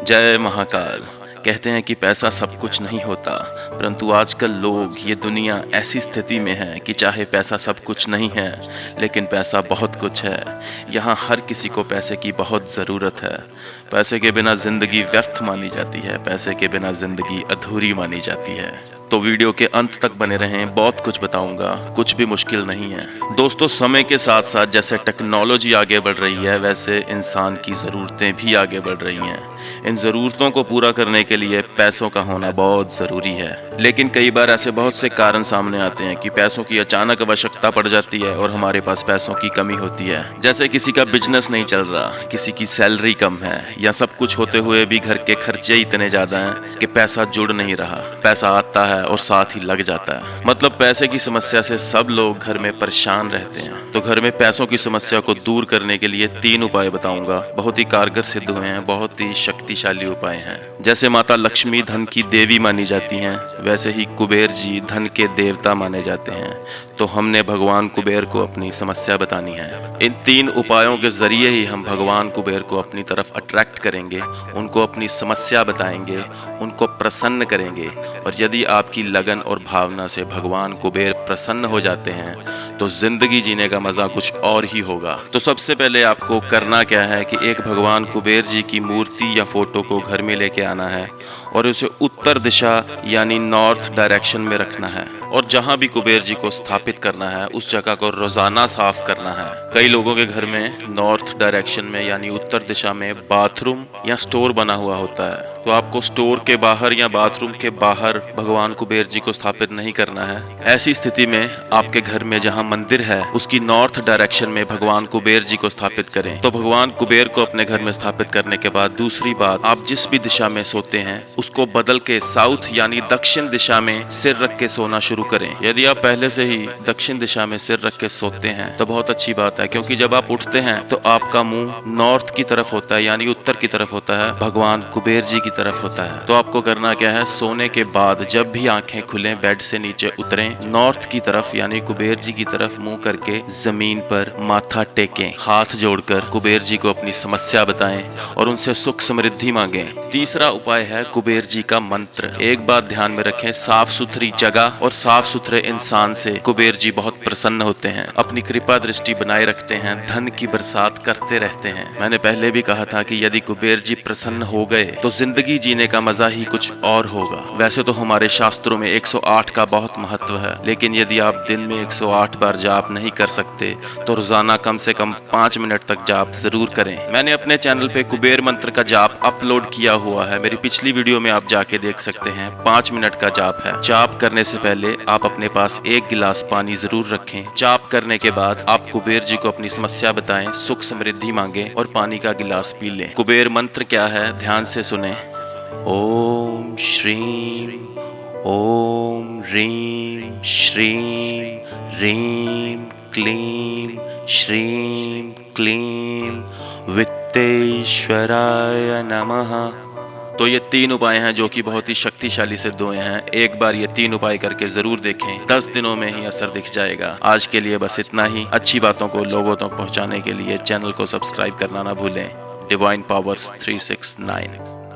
जय महाकाल। कहते हैं कि पैसा सब कुछ नहीं होता, परंतु आजकल लोग, ये दुनिया ऐसी स्थिति में है कि चाहे पैसा सब कुछ नहीं है, लेकिन पैसा बहुत कुछ है। यहाँ हर किसी को पैसे की बहुत ज़रूरत है। पैसे के बिना ज़िंदगी व्यर्थ मानी जाती है, पैसे के बिना ज़िंदगी अधूरी मानी जाती है। तो वीडियो के अंत तक बने रहें, बहुत कुछ बताऊंगा, कुछ भी मुश्किल नहीं है। दोस्तों, समय के साथ साथ जैसे टेक्नोलॉजी आगे बढ़ रही है, वैसे इंसान की ज़रूरतें भी आगे बढ़ रही हैं। इन ज़रूरतों को पूरा करने के लिए पैसों का होना बहुत ज़रूरी है। लेकिन कई बार ऐसे बहुत से कारण सामने आते हैं कि पैसों की अचानक आवश्यकता पड़ जाती है और हमारे पास पैसों की कमी होती है। जैसे किसी का बिजनेस नहीं चल रहा, किसी की सैलरी कम है, या सब कुछ होते हुए भी घर के खर्चे इतने ज़्यादा हैं कि पैसा जुड़ नहीं रहा। पैसा आता है और साथ ही लग जाता है। मतलब पैसे की समस्या से सब लोग घर में परेशान रहते हैं। तो घर में पैसों की समस्या को दूर करने के लिए 3 उपाय बताऊंगा। बहुत ही कारगर सिद्ध हुए हैं, बहुत ही शक्तिशाली उपाय हैं। जैसे माता लक्ष्मी धन की देवी मानी जाती हैं, वैसे ही कुबेर जी धन के देवता माने जाते हैं। तो हमने भगवान कुबेर को अपनी समस्या बतानी है। इन 3 उपायों के जरिए ही हम भगवान कुबेर को अपनी तरफ अट्रैक्ट करेंगे, उनको अपनी समस्या बताएंगे, उनको प्रसन्न करेंगे। और यदि आपकी लगन और भावना से भगवान कुबेर प्रसन्न हो जाते हैं तो जिंदगी जीने का मजा कुछ और ही होगा। तो सबसे पहले आपको करना क्या है कि एक भगवान कुबेर जी की मूर्ति या फोटो को घर में लेके आना है और उसे उत्तर दिशा यानी नॉर्थ डायरेक्शन में रखना है। और जहाँ भी कुबेर जी को स्थापित करना है उस जगह को रोजाना साफ करना है। कई लोगों के घर में नॉर्थ डायरेक्शन में यानी उत्तर दिशा में बाथरूम या स्टोर बना हुआ होता है, तो आपको स्टोर के बाहर या बाथरूम के बाहर भगवान कुबेर जी को स्थापित नहीं करना है। ऐसी स्थिति में आपके घर में जहाँ मंदिर है उसकी नॉर्थ डायरेक्शन में भगवान कुबेर जी को स्थापित करें। तो भगवान कुबेर को अपने घर में स्थापित करने के बाद दूसरी बात, आप जिस भी दिशा में सोते हैं उसको बदल के साउथ यानी दक्षिण दिशा में सिर रख के सोना शुरू करें। यदि आप पहले से ही दक्षिण दिशा में सिर रख के सोते हैं तो बहुत अच्छी बात है, क्योंकि जब आप उठते हैं तो आपका मुंह नॉर्थ की तरफ होता है यानी उत्तर की तरफ होता है, भगवान कुबेर जी की तरफ होता है। तो आपको करना क्या है, सोने के बाद जब भी आंखें खुलें बेड से नीचे उतरें, नॉर्थ की तरफ यानी कुबेर जी की तरफ मुंह करके जमीन पर माथा टेकें, हाथ जोड़कर कुबेर जी को अपनी समस्या बताएं और उनसे सुख समृद्धि मांगें। तीसरा उपाय है कुबेर जी का मंत्र। एक बात ध्यान में रखें, साफ सुथरी जगह और साफ सुथरे इंसान से कुबेर जी बहुत प्रसन्न होते हैं, अपनी कृपा दृष्टि बनाए रखते हैं, धन की बरसात करते रहते हैं। मैंने पहले भी कहा था कि यदि कुबेर जी प्रसन्न हो गए तो जिंदगी जीने का मजा ही कुछ और होगा। वैसे तो हमारे शास्त्रों में 108 का बहुत महत्व है, लेकिन यदि आप दिन में 108 बार जाप नहीं कर सकते तो रोजाना कम से कम 5 मिनट तक जाप जरूर करें। मैंने अपने चैनल पे कुबेर मंत्र का जाप अपलोड किया हुआ है, मेरी पिछली वीडियो में आप जाके देख सकते हैं। 5 मिनट का जाप है। जाप करने से पहले आप अपने पास 1 गिलास पानी जरूर रखें। जाप करने के बाद आप कुबेर जी को अपनी समस्या बताएं, सुख समृद्धि मांगे और पानी का गिलास पी लें। कुबेर मंत्र क्या है, ध्यान से सुने। ओम श्रीम ओम ह्रीम श्रीम ह्रीम क्लीम श्रीम क्लीम वित्तेश्वराय नमः। तो ये 3 उपाय हैं जो कि बहुत ही शक्तिशाली सिद्ध हुए हैं। एक बार ये 3 उपाय करके जरूर देखें, 10 दिनों में ही असर दिख जाएगा। आज के लिए बस इतना ही। अच्छी बातों को लोगों तक पहुंचाने के लिए चैनल को सब्सक्राइब करना ना भूलें। Divine powers 369।